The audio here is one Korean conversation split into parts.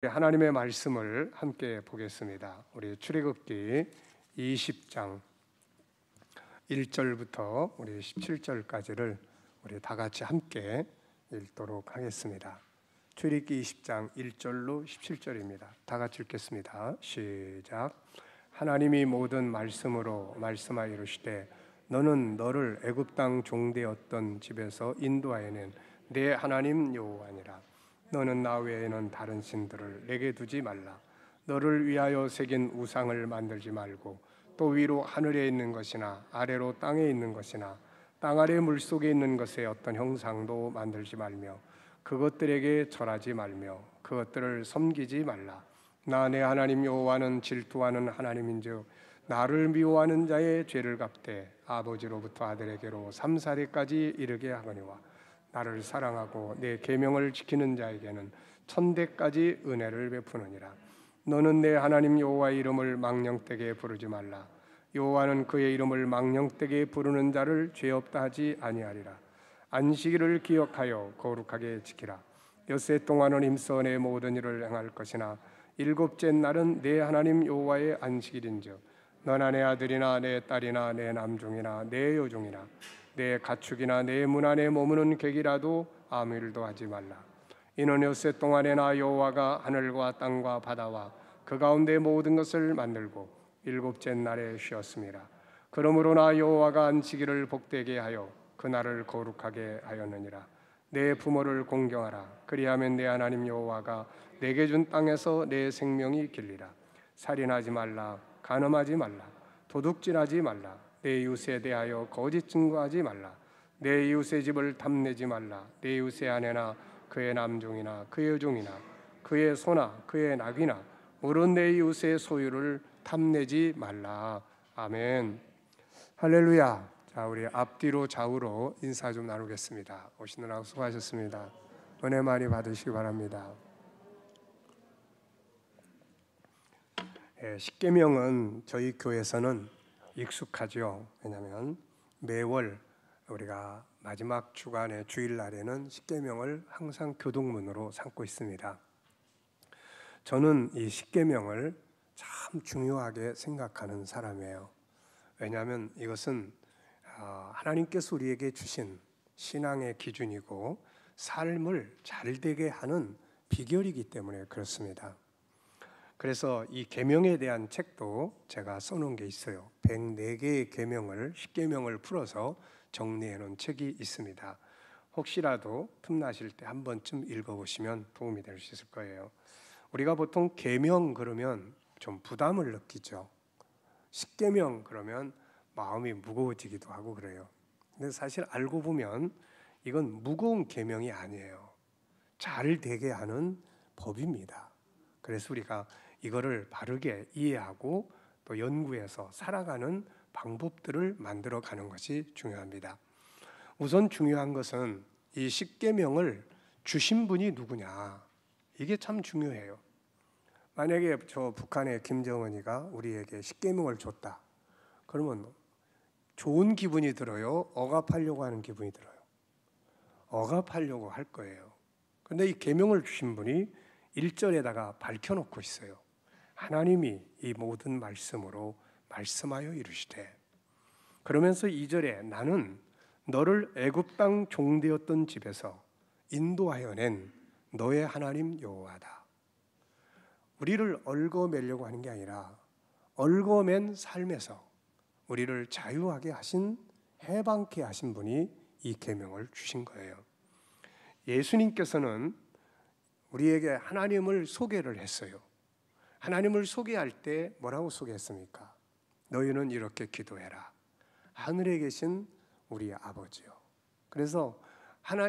하나님의 말씀을 함께 보겠습니다. 우리 출애굽기 20장 1절부터 우리 17절까지를 우리 다 같이 함께 읽도록 하겠습니다. 출애굽기 20장 1절로 17절입니다. 다 같이 읽겠습니다. 시작. 하나님이 모든 말씀으로 말씀하여 이르시되 너는 너를 애굽 땅 종되었던 집에서 인도하여낸 내 하나님 여호와니라. 너는 나 외에는 다른 신들을 내게 두지 말라. 너를 위하여 새긴 우상을 만들지 말고 또 위로 하늘에 있는 것이나 아래로 땅에 있는 것이나 땅 아래 물속에 있는 것의 어떤 형상도 만들지 말며 그것들에게 절하지 말며 그것들을 섬기지 말라. 나 내 하나님 여호와는 질투하는 하나님인즉 나를 미워하는 자의 죄를 갚되 아버지로부터 아들에게로 3-4대까지 이르게 하거니와 나를 사랑하고 내 계명을 지키는 자에게는 1000대까지 은혜를 베푸느니라. 너는 내 하나님 여호와의 이름을 망령되게 부르지 말라. 여호와는 그의 이름을 망령되게 부르는 자를 죄 없다 하지 아니하리라. 안식일을 기억하여 거룩하게 지키라. 엿새 동안은 힘써 내 모든 일을 행할 것이나 일곱째 날은 내 하나님 여호와의 안식일인즉 너나 내 아들이나 내 딸이나 내 남종이나 내 여종이나 내 가축이나 내 문 안에 머무는 객이라도 아무 일도 하지 말라. 이는 엿새 동안에 나 여호와가 하늘과 땅과 바다와 그 가운데 모든 것을 만들고 일곱째 날에 쉬었습니다. 그러므로 나 여호와가 안식일을 복되게 하여 그 날을 거룩하게 하였느니라. 내 부모를 공경하라. 그리하면 내 하나님 여호와가 내게 준 땅에서 내 생명이 길리라. 살인하지 말라. 간음하지 말라. 도둑질하지 말라. 내 이웃에 대하여 거짓 증거하지 말라. 내 이웃의 집을 탐내지 말라. 내 이웃의 아내나 그의 남종이나 그의 여종이나 그의 소나 그의 낙이나 물은 내 이웃의 소유를 탐내지 말라. 아멘. 할렐루야. 자, 우리 앞뒤로 좌우로 인사 좀 나누겠습니다. 오시느라고 수고하셨습니다. 은혜 많이 받으시기 바랍니다. 십계명은 저희 교회에서는 익숙하죠. 왜냐하면 매월 우리가 마지막 주간의 주일날에는 십계명을 항상 교동문으로 삼고 있습니다. 저는 이 십계명을 참 중요하게 생각하는 사람이에요. 왜냐하면 이것은 하나님께서 우리에게 주신 신앙의 기준이고 삶을 잘되게 하는 비결이기 때문에 그렇습니다. 그래서 이 계명에 대한 책도 제가 써놓은 게 있어요. 104개의 계명을, 십계명을 풀어서 정리해 놓은 책이 있습니다. 혹시라도 틈나실 때 한 번쯤 읽어보시면 도움이 될 수 있을 거예요. 우리가 보통 계명 그러면 좀 부담을 느끼죠. 십계명 그러면 마음이 무거워지기도 하고 그래요. 근데 사실 알고 보면 이건 무거운 계명이 아니에요. 잘 되게 하는 법입니다. 그래서 우리가 이거를 바르게 이해하고 또 연구해서 살아가는 방법들을 만들어가는 것이 중요합니다. 우선 중요한 것은 이 십계명을 주신 분이 누구냐, 이게 참 중요해요. 만약에 저 북한의 김정은이가 우리에게 십계명을 줬다 그러면 좋은 기분이 들어요? 억압하려고 하는 기분이 들어요? 억압하려고 할 거예요. 그런데 이 계명을 주신 분이 1절에다가 밝혀놓고 있어요. 하나님이 이 모든 말씀으로 말씀하여 이르시되, 그러면서 2절에 나는 너를 애굽 땅 종되었던 집에서 인도하여 낸 너의 하나님 여호와다. 우리를 얽어매려고 하는 게 아니라 얽어맨 삶에서 우리를 자유하게 하신, 해방케 하신 분이 이 계명을 주신 거예요. 예수님께서는 우리에게 하나님을 소개를 했어요. 하나님을 소개할 때 뭐라고 소개했습니까? 너희는 이렇게 기도해라. 하늘에 계신 우리 아버지요. 그래서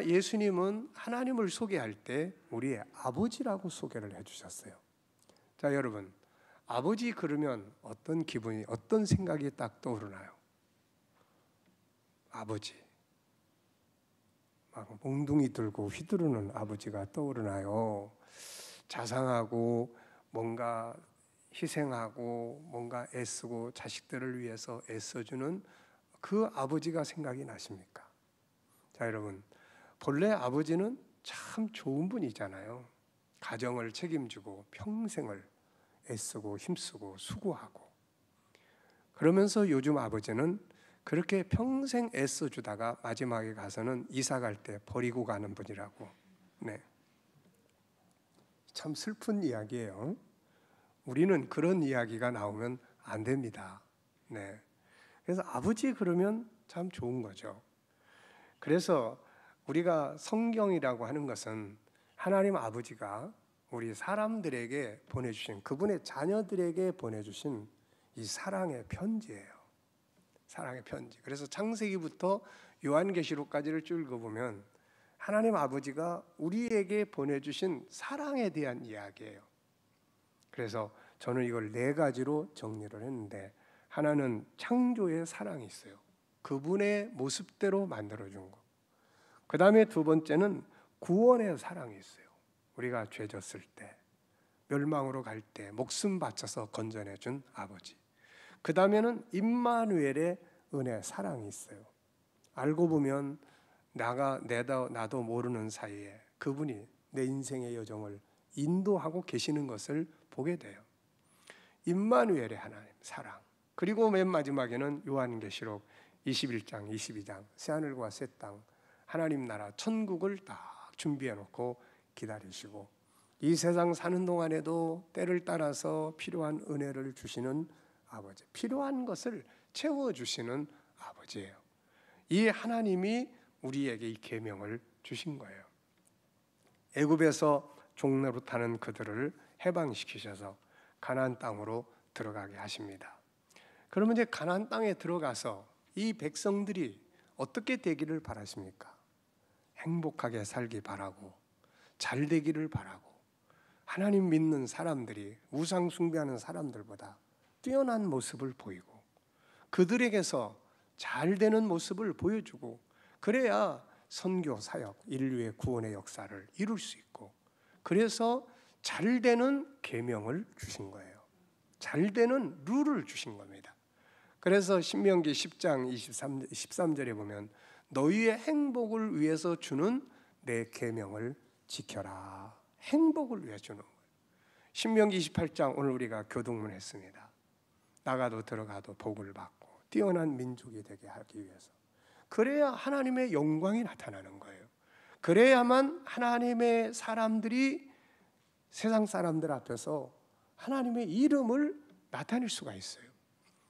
예수님은 하나님을 소개할 때 우리의 아버지라고 소개를 해주셨어요. 자, 여러분, 아버지 그러면 어떤 기분이, 어떤 생각이 딱 떠오르나요? 아버지, 막 몽둥이 들고 휘두르는 아버지가 떠오르나요? 자상하고 뭔가 희생하고 뭔가 애쓰고 자식들을 위해서 애써주는 그 아버지가 생각이 나십니까? 자, 여러분, 본래 아버지는 참 좋은 분이잖아요. 가정을 책임지고 평생을 애쓰고 힘쓰고 수고하고, 그러면서 요즘 아버지는 그렇게 평생 애써주다가 마지막에 가서는 이사 갈 때 버리고 가는 분이라고. 네. 참 슬픈 이야기예요. 우리는 그런 이야기가 나오면 안 됩니다. 네. 그래서 아버지 그러면 참 좋은 거죠. 그래서 우리가 성경이라고 하는 것은 하나님 아버지가 우리 사람들에게 보내주신, 그분의 자녀들에게 보내주신 이 사랑의 편지예요. 사랑의 편지. 그래서 창세기부터 요한계시록까지를 쭉 읽어보면 하나님 아버지가 우리에게 보내주신 사랑에 대한 이야기예요. 그래서 저는 이걸 4가지로 정리를 했는데, 하나는 창조의 사랑이 있어요. 그분의 모습대로 만들어준 거. 그 다음에 2번째는 구원의 사랑이 있어요. 우리가 죄 졌을 때, 멸망으로 갈 때 목숨 바쳐서 건져내준 아버지. 그 다음에는 임마누엘의 은혜, 사랑이 있어요. 알고 보면 나도 모르는 사이에 그분이 내 인생의 여정을 인도하고 계시는 것을 보게 돼요. 임마누엘의 하나님, 사랑. 그리고 맨 마지막에는 요한계시록 21장, 22장, 새하늘과 새 땅, 하나님 나라 천국을 딱 준비해 놓고 기다리시고, 이 세상 사는 동안에도 때를 따라서 필요한 은혜를 주시는 아버지, 필요한 것을 채워주시는 아버지예요. 이 하나님이 우리에게 이 계명을 주신 거예요. 애굽에서 종노릇하는 그들을 해방시키셔서 가나안 땅으로 들어가게 하십니다. 그러면 이제 가나안 땅에 들어가서 이 백성들이 어떻게 되기를 바라십니까? 행복하게 살기 바라고, 잘 되기를 바라고, 하나님 믿는 사람들이 우상 숭배하는 사람들보다 뛰어난 모습을 보이고, 그들에게서 잘 되는 모습을 보여주고, 그래야 선교 사역, 인류의 구원의 역사를 이룰 수 있고, 그래서 잘 되는 계명을 주신 거예요. 잘 되는 룰을 주신 겁니다. 그래서 신명기 10장 13절에 보면 너희의 행복을 위해서 주는 내 계명을 지켜라. 행복을 위해 주는 거예요. 신명기 28장 오늘 우리가 교동문 했습니다. 나가도 들어가도 복을 받고 뛰어난 민족이 되게 하기 위해서. 그래야 하나님의 영광이 나타나는 거예요. 그래야만 하나님의 사람들이 세상 사람들 앞에서 하나님의 이름을 나타낼 수가 있어요.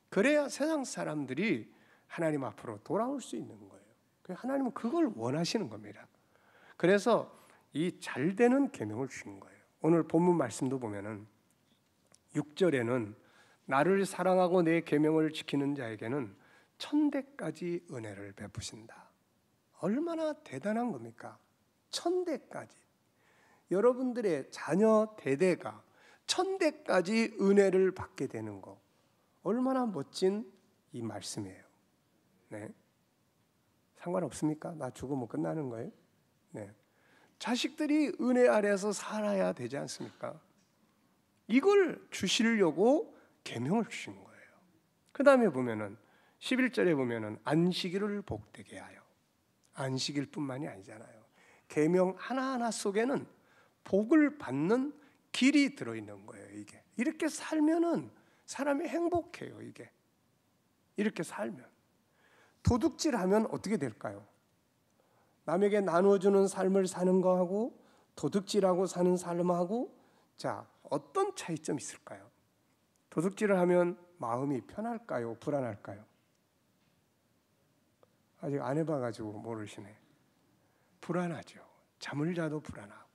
그래야 세상 사람들이 하나님 앞으로 돌아올 수 있는 거예요. 하나님은 그걸 원하시는 겁니다. 그래서 이 잘되는 계명을 주신 거예요. 오늘 본문 말씀도 보면은 6절에는 나를 사랑하고 내 계명을 지키는 자에게는 천대까지 은혜를 베푸신다. 얼마나 대단한 겁니까? 천대까지. 여러분들의 자녀 대대가 천대까지 은혜를 받게 되는 거, 얼마나 멋진 이 말씀이에요. 네. 상관없습니까? 나 죽으면 끝나는 거예요? 네. 자식들이 은혜 아래에서 살아야 되지 않습니까? 이걸 주시려고 계명을 주신 거예요. 그 다음에 보면은 11절에 보면은 안식일을 복되게 하여. 안식일 뿐만이 아니잖아요. 계명 하나하나 속에는 복을 받는 길이 들어있는 거예요. 이게 이렇게 살면은 사람이 행복해요. 이게 이렇게 살면. 도둑질하면 어떻게 될까요? 남에게 나눠주는 삶을 사는 거하고 도둑질하고 사는 삶하고 자, 어떤 차이점이 있을까요? 도둑질을 하면 마음이 편할까요? 불안할까요? 아직 안 해봐가지고 모르시네. 불안하죠. 잠을 자도 불안하고,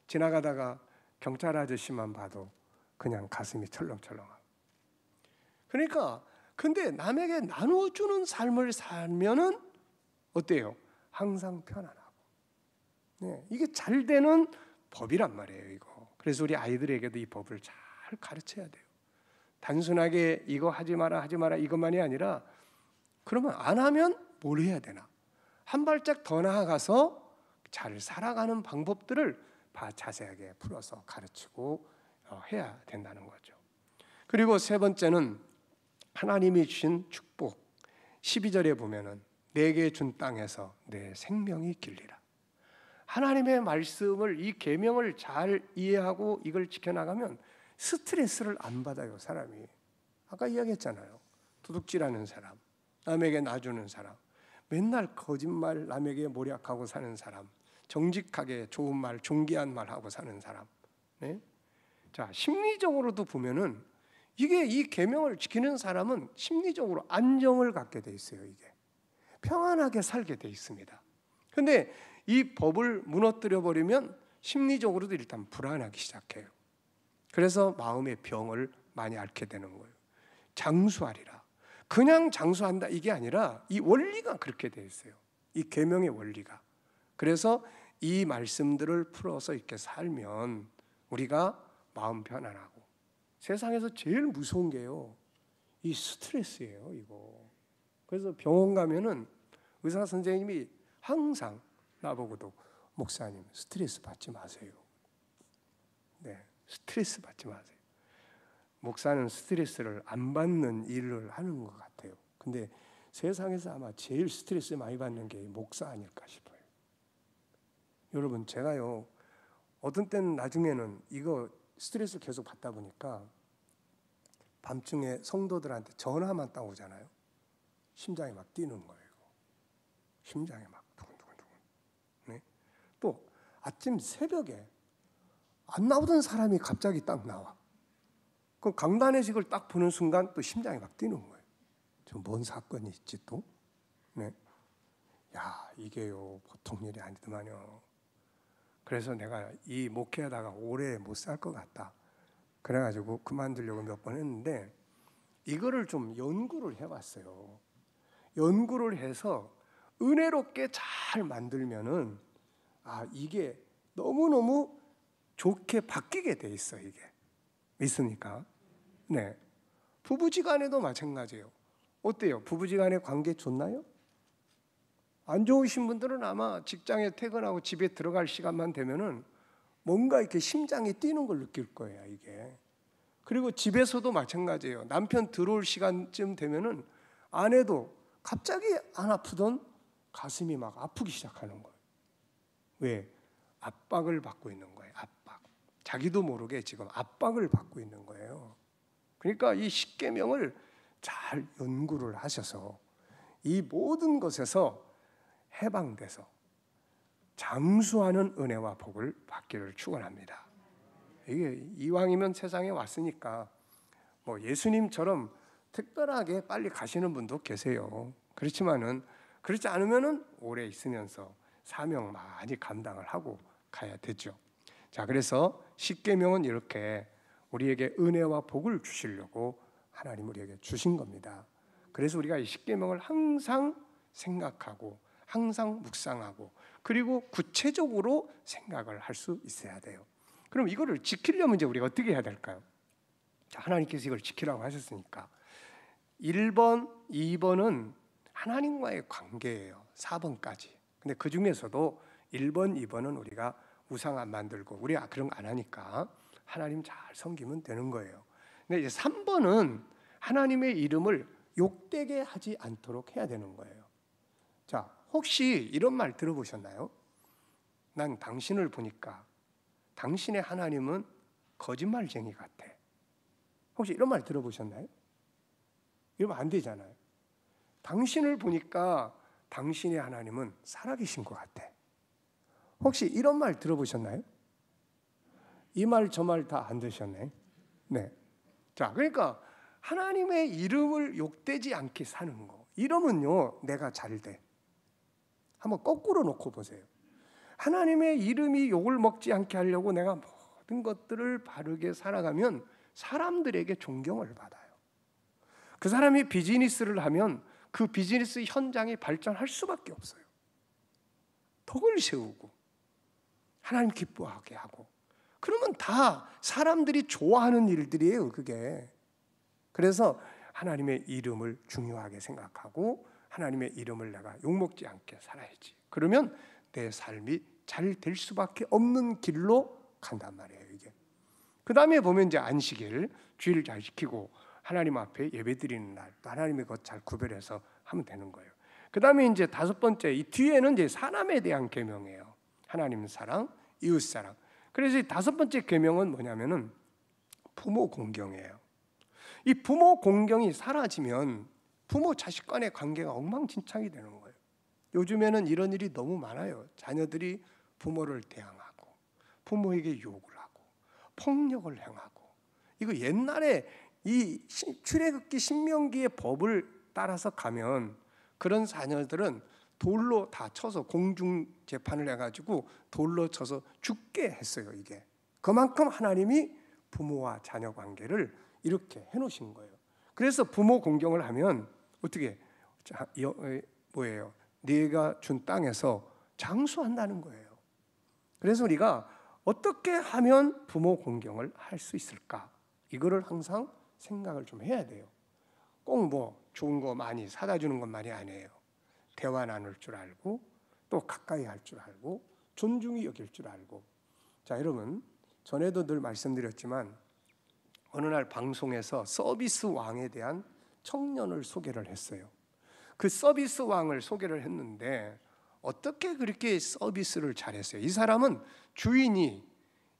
지나가다가 경찰 아저씨만 봐도 그냥 가슴이 철렁철렁하고. 그러니까 근데 남에게 나눠주는 삶을 살면은 어때요? 항상 편안하고. 네, 이게 잘 되는 법이란 말이에요. 이거. 그래서 우리 아이들에게도 이 법을 잘 가르쳐야 돼요. 단순하게 이거 하지 마라 이것만이 아니라, 그러면 안 하면 뭘 해야 되나? 한 발짝 더 나아가서 잘 살아가는 방법들을 자세하게 풀어서 가르치고 해야 된다는 거죠. 그리고 세 번째는 하나님이 주신 축복. 12절에 보면은 내게 준 땅에서 내 생명이 길리라. 하나님의 말씀을, 이 계명을 잘 이해하고 이걸 지켜나가면 스트레스를 안 받아요, 사람이. 아까 이야기했잖아요. 도둑질하는 사람, 남에게 놔주는 사람, 맨날 거짓말, 남에게 모략하고 사는 사람, 정직하게 좋은 말, 존귀한 말 하고 사는 사람. 네? 자, 심리적으로도 보면은 이게 이 계명을 지키는 사람은 심리적으로 안정을 갖게 돼 있어요. 이게 평안하게 살게 돼 있습니다. 그런데 이 법을 무너뜨려 버리면 심리적으로도 일단 불안하기 시작해요. 그래서 마음의 병을 많이 앓게 되는 거예요. 장수하리라. 그냥 장수한다 이게 아니라 이 원리가 그렇게 돼 있어요. 이 계명의 원리가. 그래서 이 말씀들을 풀어서 이렇게 살면 우리가 마음 편안하고, 세상에서 제일 무서운 게요, 이 스트레스예요, 이거. 그래서 병원 가면은 의사 선생님이 항상 나보고도 목사님 스트레스 받지 마세요. 네, 스트레스 받지 마세요. 목사는 스트레스를 안 받는 일을 하는 것 같아요. 근데 세상에서 아마 제일 스트레스 많이 받는 게 목사 아닐까 싶어요. 여러분, 제가요, 어떤 때는 나중에는 이거 스트레스 계속 받다 보니까 밤중에 성도들한테 전화만 딱 오잖아요. 심장이 막 뛰는 거예요. 심장이 막 두근두근두근. 네? 또 아침 새벽에 안 나오던 사람이 갑자기 딱 나와. 그 강단의식을 딱 보는 순간 또 심장이 막 뛰는 거예요. 저 뭔 사건이 있지 또? 네. 야, 이게요 보통 일이 아니더만요. 그래서 내가 이 목회하다가 오래 못 살 것 같다. 그래가지고 그만두려고 몇 번 했는데 이거를 좀 연구를 해봤어요. 연구를 해서 은혜롭게 잘 만들면은 이게 너무너무 좋게 바뀌게 돼 있어. 이게 믿습니까? 네. 부부지간에도 마찬가지예요. 어때요? 부부지간의 관계 좋나요? 안 좋으신 분들은 아마 직장에 퇴근하고 집에 들어갈 시간만 되면은 뭔가 이렇게 심장이 뛰는 걸 느낄 거예요, 이게. 그리고 집에서도 마찬가지예요. 남편 들어올 시간쯤 되면은 아내도 갑자기 안 아프던 가슴이 막 아프기 시작하는 거예요. 왜? 압박을 받고 있는 거예요. 압박. 자기도 모르게 지금 압박을 받고 있는 거예요. 그러니까 이 십계명을 잘 연구를 하셔서 이 모든 것에서 해방돼서 장수하는 은혜와 복을 받기를 축원합니다. 이게 이왕이면 세상에 왔으니까 뭐 예수님처럼 특별하게 빨리 가시는 분도 계세요. 그렇지만은 그렇지 않으면은 오래 있으면서 사명 많이 감당을 하고 가야 되죠. 자, 그래서 십계명은 이렇게 우리에게 은혜와 복을 주시려고 하나님 우리에게 주신 겁니다. 그래서 우리가 이 십계명을 항상 생각하고 항상 묵상하고 그리고 구체적으로 생각을 할 수 있어야 돼요. 그럼 이거를 지키려면 이제 우리가 어떻게 해야 될까요? 자, 하나님께서 이걸 지키라고 하셨으니까 1번, 2번은 하나님과의 관계예요. 4번까지. 근데 그 중에서도 1번, 2번은 우리가 우상 안 만들고 우리가 그런 거 안 하니까 하나님 잘 섬기면 되는 거예요. 근데 이제 3번은 하나님의 이름을 욕되게 하지 않도록 해야 되는 거예요. 자, 혹시 이런 말 들어보셨나요? 난 당신을 보니까 당신의 하나님은 거짓말쟁이 같아. 혹시 이런 말 들어보셨나요? 이러면 안 되잖아요. 당신을 보니까 당신의 하나님은 살아계신 것 같아. 혹시 이런 말 들어보셨나요? 이 말 저 말 다 안 들으셨네. 네. 자, 그러니까 하나님의 이름을 욕되지 않게 사는 거. 이러면요, 내가 잘 돼. 한번 거꾸로 놓고 보세요. 하나님의 이름이 욕을 먹지 않게 하려고 내가 모든 것들을 바르게 살아가면 사람들에게 존경을 받아요. 그 사람이 비즈니스를 하면 그 비즈니스 현장이 발전할 수밖에 없어요. 덕을 세우고 하나님 기뻐하게 하고 그러면 다 사람들이 좋아하는 일들이에요, 그게. 그래서 하나님의 이름을 중요하게 생각하고 하나님의 이름을 내가 욕먹지 않게 살아야지. 그러면 내 삶이 잘 될 수밖에 없는 길로 간단 말이에요, 이게. 그 다음에 보면 이제 안식일, 주일 잘 지키고 하나님 앞에 예배드리는 날, 또 하나님의 것 잘 구별해서 하면 되는 거예요. 그 다음에 이제 5번째, 이 뒤에는 이제 사람에 대한 계명이에요. 하나님 사랑, 이웃 사랑. 그래서 이 5번째 계명은 뭐냐면은 부모 공경이에요. 이 부모 공경이 사라지면 부모 자식 간의 관계가 엉망진창이 되는 거예요. 요즘에는 이런 일이 너무 많아요. 자녀들이 부모를 대항하고 부모에게 욕을 하고 폭력을 행하고. 이거 옛날에 이 출애굽기 신명기의 법을 따라서 가면 그런 자녀들은 돌로 다 쳐서 공중 재판을 해가지고 돌로 쳐서 죽게 했어요. 이게 그만큼 하나님이 부모와 자녀 관계를 이렇게 해놓으신 거예요. 그래서 부모 공경을 하면 어떻게 뭐예요? 네가 준 땅에서 장수한다는 거예요. 그래서 우리가 어떻게 하면 부모 공경을 할 수 있을까? 이거를 항상 생각을 좀 해야 돼요. 꼭 뭐 좋은 거 많이 사다 주는 것만이 아니에요. 대화 나눌 줄 알고 또 가까이 할 줄 알고 존중히 여길 줄 알고. 자, 여러분, 전에도 늘 말씀드렸지만 어느 날 방송에서 서비스 왕에 대한 청년을 소개를 했어요. 그 서비스 왕을 소개를 했는데 어떻게 그렇게 서비스를 잘했어요? 이 사람은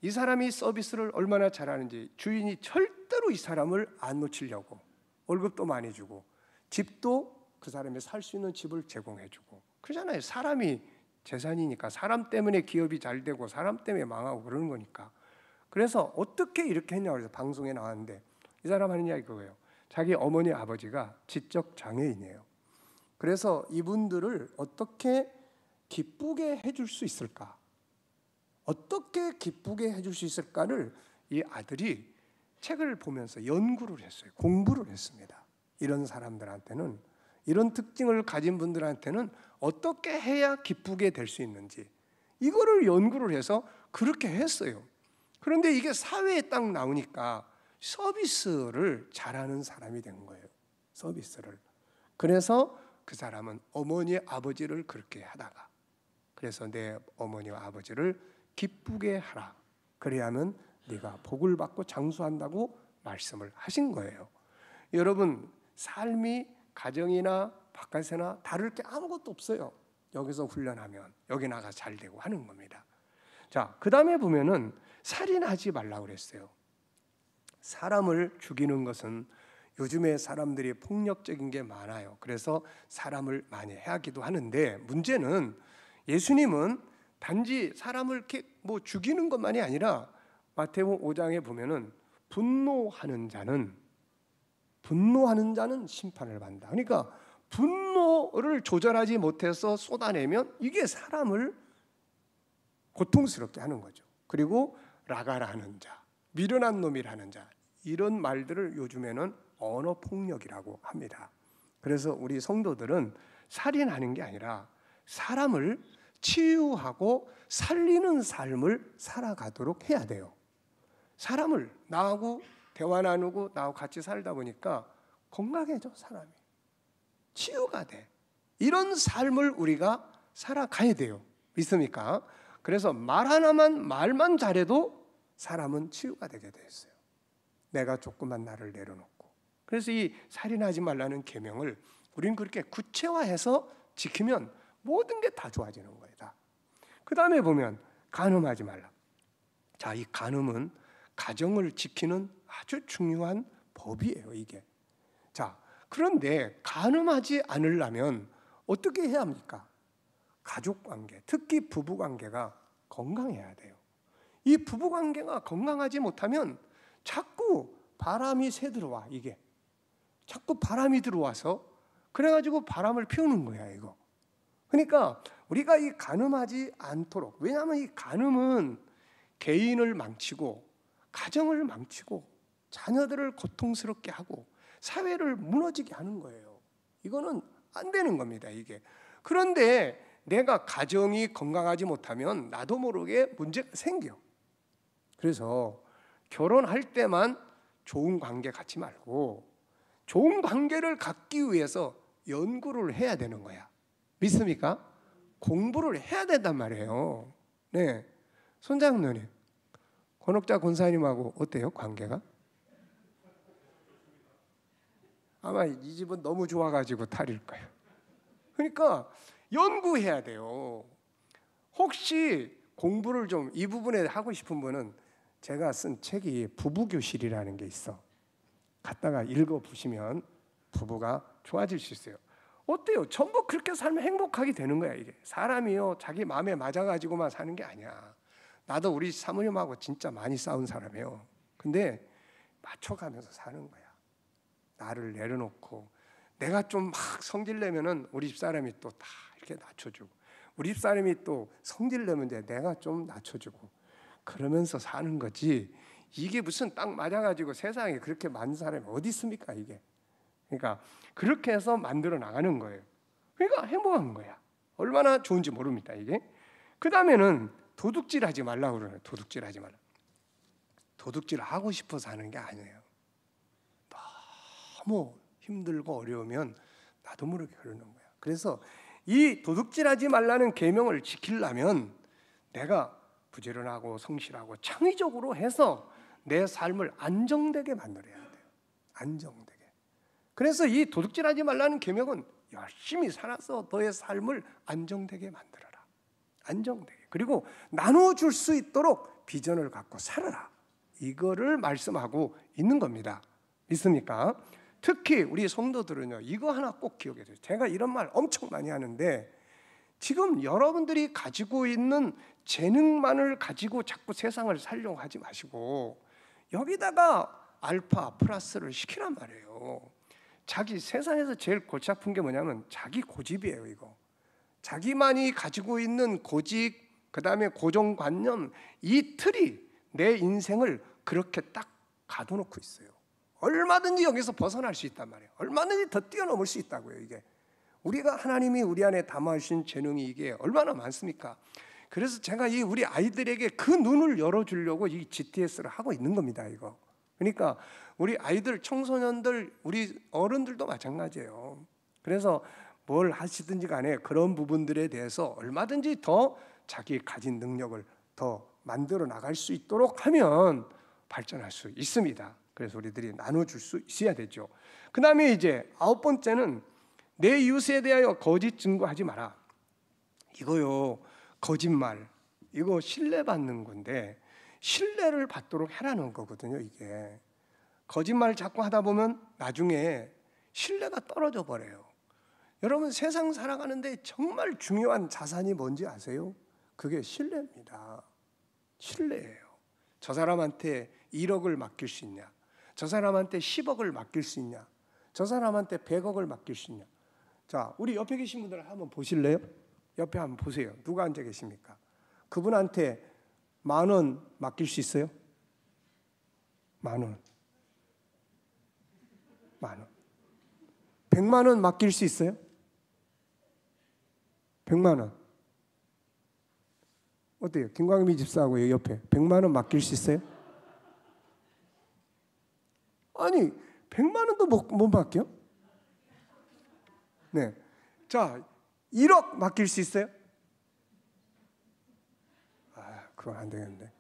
이 사람이 서비스를 얼마나 잘하는지 주인이 절대로 이 사람을 안 놓치려고 월급도 많이 주고 집도 그 사람이 살 수 있는 집을 제공해 주고 그러잖아요. 사람이 재산이니까 사람 때문에 기업이 잘 되고 사람 때문에 망하고 그러는 거니까. 그래서 어떻게 이렇게 했냐고 해서 방송에 나왔는데 이 사람 하는 이야기 그거예요. 자기 어머니 아버지가 지적 장애인이에요. 그래서 이분들을 어떻게 기쁘게 해줄 수 있을까? 어떻게 기쁘게 해줄 수 있을까를 이 아들이 책을 보면서 연구를 했어요. 공부를 했습니다. 이런 사람들한테는, 이런 특징을 가진 분들한테는 어떻게 해야 기쁘게 될 수 있는지 이거를 연구를 해서 그렇게 했어요. 그런데 이게 사회에 딱 나오니까 서비스를 잘하는 사람이 된 거예요. 서비스를. 그래서 그 사람은 어머니 아버지를 그렇게 하다가 그래서 내 어머니와 아버지를 기쁘게 하라. 그래야면 네가 복을 받고 장수한다고 말씀을 하신 거예요. 여러분, 삶이 가정이나 바깥에나 다를 게 아무것도 없어요. 여기서 훈련하면 여기 나가 잘 되고 하는 겁니다. 자, 그 다음에 보면은 살인하지 말라고 그랬어요. 사람을 죽이는 것은 요즘에 사람들이 폭력적인 게 많아요. 그래서 사람을 많이 해하기도 하는데 문제는 예수님은 단지 사람을 이렇게 뭐 죽이는 것만이 아니라 마태복음 5장에 보면은 분노하는 자는 심판을 받는다. 그러니까 분노를 조절하지 못해서 쏟아내면 이게 사람을 고통스럽게 하는 거죠. 그리고 라가라 하는 자, 미련한 놈이라는 자, 이런 말들을 요즘에는 언어 폭력이라고 합니다. 그래서 우리 성도들은 살인하는 게 아니라 사람을 치유하고 살리는 삶을 살아가도록 해야 돼요. 사람을 나하고 대화 나누고 나하고 같이 살다 보니까 건강해져. 사람이 치유가 돼. 이런 삶을 우리가 살아가야 돼요. 믿습니까? 그래서 말만 잘해도 사람은 치유가 되게 돼 있어요. 내가 조금만 나를 내려놓고. 그래서 이 살인하지 말라는 계명을 우리는 그렇게 구체화해서 지키면 모든 게 다 좋아지는 거예요. 그 다음에 보면 간음하지 말라. 자, 이 간음은 가정을 지키는 아주 중요한 법이에요. 이게. 자, 그런데 간음하지 않으려면 어떻게 해야 합니까? 가족관계, 특히 부부관계가 건강해야 돼요. 이 부부관계가 건강하지 못하면 자꾸 바람이 새들어와. 이게 자꾸 바람이 들어와서 그래가지고 바람을 피우는 거야. 이거. 그러니까 우리가 이 간음하지 않도록, 왜냐하면 이 간음은 개인을 망치고 가정을 망치고 자녀들을 고통스럽게 하고 사회를 무너지게 하는 거예요. 이거는 안 되는 겁니다. 이게. 그런데 내가 가정이 건강하지 못하면 나도 모르게 문제가 생겨. 그래서 결혼할 때만 좋은 관계 갖지 말고 좋은 관계를 갖기 위해서 연구를 해야 되는 거야. 믿습니까? 공부를 해야 된단 말이에요. 네, 손장로님, 권옥자 권사님하고 어때요? 관계가? 아마 이 집은 너무 좋아가지고 탈일 거예요. 그러니까 연구해야 돼요. 혹시 공부를 좀 이 부분에 하고 싶은 분은 제가 쓴 책이 부부교실이라는 게 있어. 갖다가 읽어보시면 부부가 좋아질 수 있어요. 어때요? 전부 그렇게 살면 행복하게 되는 거야. 이게 사람이요 자기 마음에 맞아가지고만 사는 게 아니야. 나도 우리 사모님하고 진짜 많이 싸운 사람이에요. 근데 맞춰가면서 사는 거야. 나를 내려놓고 내가 좀 막 성질내면은 우리 집사람이 또 다 이렇게 낮춰주고, 우리 집사람이 또 성질내면 이제 내가 좀 낮춰주고, 그러면서 사는 거지. 이게 무슨 딱 맞아가지고 세상에 그렇게 많은 사람이 어디 있습니까 이게. 그러니까 그렇게 해서 만들어 나가는 거예요. 그러니까 행복한 거야. 얼마나 좋은지 모릅니다 이게. 그 다음에는 도둑질하지 말라고 그러네요. 도둑질하지 말라. 도둑질 하고 싶어서 하는 게 아니에요. 너무 힘들고 어려우면 나도 모르게 그러는 거야. 그래서 이 도둑질하지 말라는 계명을 지키려면 내가 부지런하고 성실하고 창의적으로 해서 내 삶을 안정되게 만들어야 돼요. 안정되게. 그래서 이 도둑질하지 말라는 계명은 열심히 살아서 너의 삶을 안정되게 만들어라. 안정되게. 그리고 나눠줄 수 있도록 비전을 갖고 살아라. 이거를 말씀하고 있는 겁니다. 믿습니까? 특히 우리 성도들은요, 이거 하나 꼭 기억해야 돼요. 제가 이런 말 엄청 많이 하는데, 지금 여러분들이 가지고 있는 재능만을 가지고 자꾸 세상을 살려고 하지 마시고 여기다가 알파 플러스를 시키란 말이에요. 자기 세상에서 제일 골치 아픈 게 뭐냐면 자기 고집이에요. 이거 자기만이 가지고 있는 고집, 그 다음에 고정관념, 이 틀이 내 인생을 그렇게 딱 가둬놓고 있어요. 얼마든지 여기서 벗어날 수 있단 말이에요. 얼마든지 더 뛰어넘을 수 있다고요. 이게 우리가 하나님이 우리 안에 담아주신 재능이 이게 얼마나 많습니까? 그래서 제가 이 우리 아이들에게 그 눈을 열어주려고 이 GTS를 하고 있는 겁니다. 이거. 그러니까 우리 아이들, 청소년들, 우리 어른들도 마찬가지예요. 그래서 뭘 하시든지 간에 그런 부분들에 대해서 얼마든지 더 자기 가진 능력을 더 만들어 나갈 수 있도록 하면 발전할 수 있습니다. 그래서 우리들이 나눠줄 수 있어야 되죠. 그 다음에 이제 9번째는 내 이웃에 대하여 거짓 증거하지 마라. 이거요, 거짓말, 이거 신뢰받는 건데 신뢰를 받도록 해라는 거거든요. 이게 거짓말을 자꾸 하다 보면 나중에 신뢰가 떨어져 버려요. 여러분, 세상 살아가는데 정말 중요한 자산이 뭔지 아세요? 그게 신뢰입니다. 신뢰예요. 저 사람한테 1억을 맡길 수 있냐? 저 사람한테 10억을 맡길 수 있냐? 저 사람한테 100억을 맡길 수 있냐? 자, 우리 옆에 계신 분들 한번 보실래요? 옆에 한번 보세요. 누가 앉아 계십니까? 그분한테 10,000원 맡길 수 있어요? 10,000원. 10,000원. 100만 원 맡길 수 있어요? 100만 원. 어때요? 김광미 집사하고 옆에 100만 원 맡길 수 있어요? 아니, 100만 원도 못 맡겨? 네. 자, 1억 맡길 수 있어요? 아, 그건 안 되겠는데.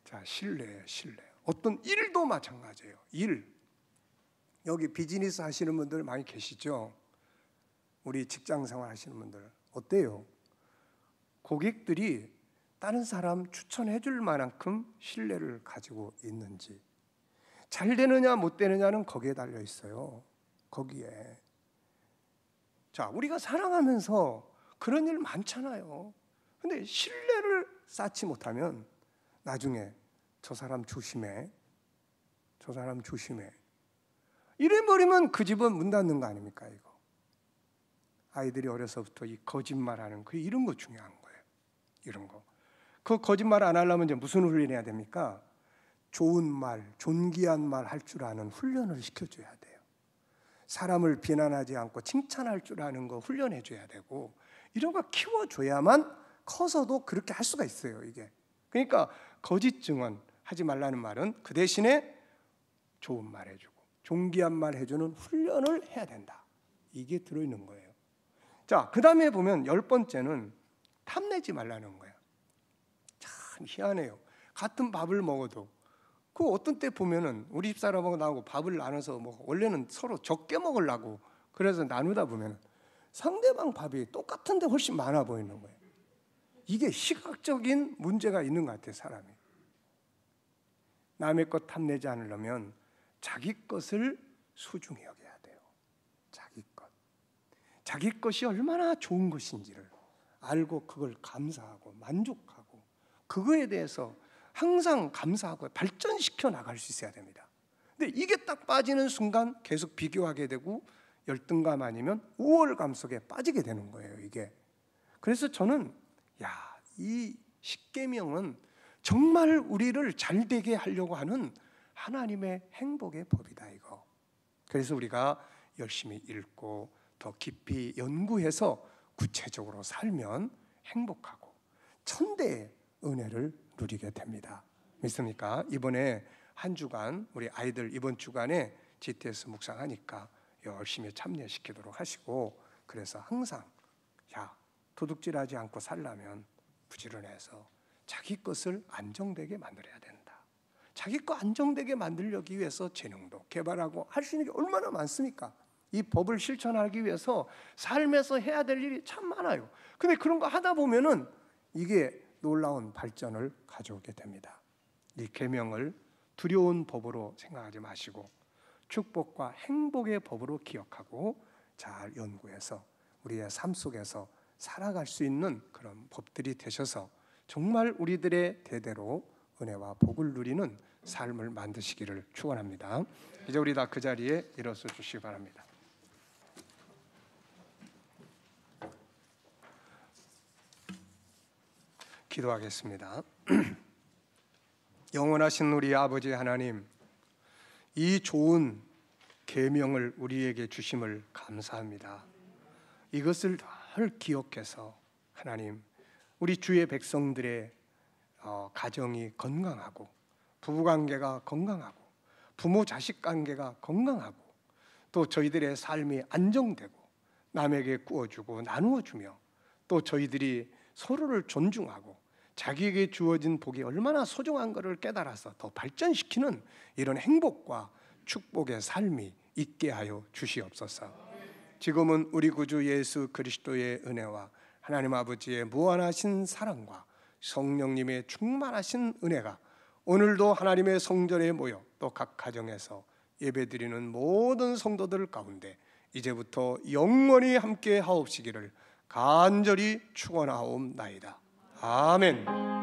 자, 신뢰예요, 신뢰. 어떤 일도 마찬가지예요. 일. 여기 비즈니스 하시는 분들 많이 계시죠? 우리 직장 생활 하시는 분들 어때요? 고객들이 다른 사람 추천해 줄 만큼 신뢰를 가지고 있는지. 잘 되느냐 못 되느냐는 거기에 달려 있어요. 거기에. 자, 우리가 살아가면서 그런 일 많잖아요. 근데 신뢰를 쌓지 못하면 나중에 저 사람 조심해, 저 사람 조심해, 이래버리면 그 집은 문 닫는 거 아닙니까? 이거 아이들이 어려서부터 이 거짓말하는 그 이런 거 중요한 거예요. 이런 거. 그 거짓말 안 하려면 이제 무슨 훈련해야 됩니까? 좋은 말, 존귀한 말 할 줄 아는 훈련을 시켜줘야 돼요. 사람을 비난하지 않고 칭찬할 줄 아는 거 훈련해줘야 되고, 이런 거 키워줘야만 커서도 그렇게 할 수가 있어요. 이게. 그러니까 거짓 증언 하지 말라는 말은 그 대신에 좋은 말 해주고 존귀한 말 해주는 훈련을 해야 된다. 이게 들어있는 거예요. 자, 그 다음에 보면 10번째는 탐내지 말라는 거예요. 참 희한해요. 같은 밥을 먹어도 그 어떤 때 보면은 우리 집사람하고 나하고 밥을 나눠서 원래는 서로 적게 먹으려고 그래서 나누다 보면 상대방 밥이 똑같은데 훨씬 많아 보이는 거예요. 이게 시각적인 문제가 있는 것 같아요. 사람이 남의 것 탐내지 않으려면 자기 것을 소중히 여겨야 돼요. 자기 것이 얼마나 좋은 것인지를 알고 그걸 감사하고 만족하고 그거에 대해서 항상 감사하고 발전시켜 나갈 수 있어야 됩니다. 근데 이게 딱 빠지는 순간 계속 비교하게 되고 열등감 아니면 우월감 속에 빠지게 되는 거예요. 이게. 그래서 저는 이 십계명은 정말 우리를 잘되게 하려고 하는 하나님의 행복의 법이다 이거. 그래서 우리가 열심히 읽고 더 깊이 연구해서 구체적으로 살면 행복하고 천대의 은혜를 누리게 됩니다. 믿습니까? 이번에 한 주간 우리 아이들 이번 주간에 GTS 묵상하니까 열심히 참여시키도록 하시고, 그래서 항상 도둑질하지 않고 살려면 부지런해서 자기 것을 안정되게 만들어야 된다. 자기 거 안정되게 만들기 위해서 재능도 개발하고 할 수 있는 게 얼마나 많습니까? 이 법을 실천하기 위해서 삶에서 해야 될 일이 참 많아요. 근데 그런 거 하다 보면은 이게 놀라운 발전을 가져오게 됩니다. 이 계명을 두려운 법으로 생각하지 마시고 축복과 행복의 법으로 기억하고 잘 연구해서 우리의 삶 속에서 살아갈 수 있는 그런 법들이 되셔서 정말 우리들의 대대로 은혜와 복을 누리는 삶을 만드시기를 축원합니다. 이제 우리 다 그 자리에 일어서 주시기 바랍니다. 기도하겠습니다. 영원하신 우리 아버지 하나님, 이 좋은 계명을 우리에게 주심을 감사합니다. 이것을 늘 기억해서 하나님, 우리 주의 백성들의 가정이 건강하고 부부관계가 건강하고 부모 자식 관계가 건강하고 또 저희들의 삶이 안정되고 남에게 구워주고 나누어주며 또 저희들이 서로를 존중하고 자기에게 주어진 복이 얼마나 소중한 것을 깨달아서 더 발전시키는 이런 행복과 축복의 삶이 있게 하여 주시옵소서. 지금은 우리 구주 예수 그리스도의 은혜와 하나님 아버지의 무한하신 사랑과 성령님의 충만하신 은혜가 오늘도 하나님의 성전에 모여 또 각 가정에서 예배드리는 모든 성도들 가운데 이제부터 영원히 함께 하옵시기를 간절히 축원하옵나이다. 아멘.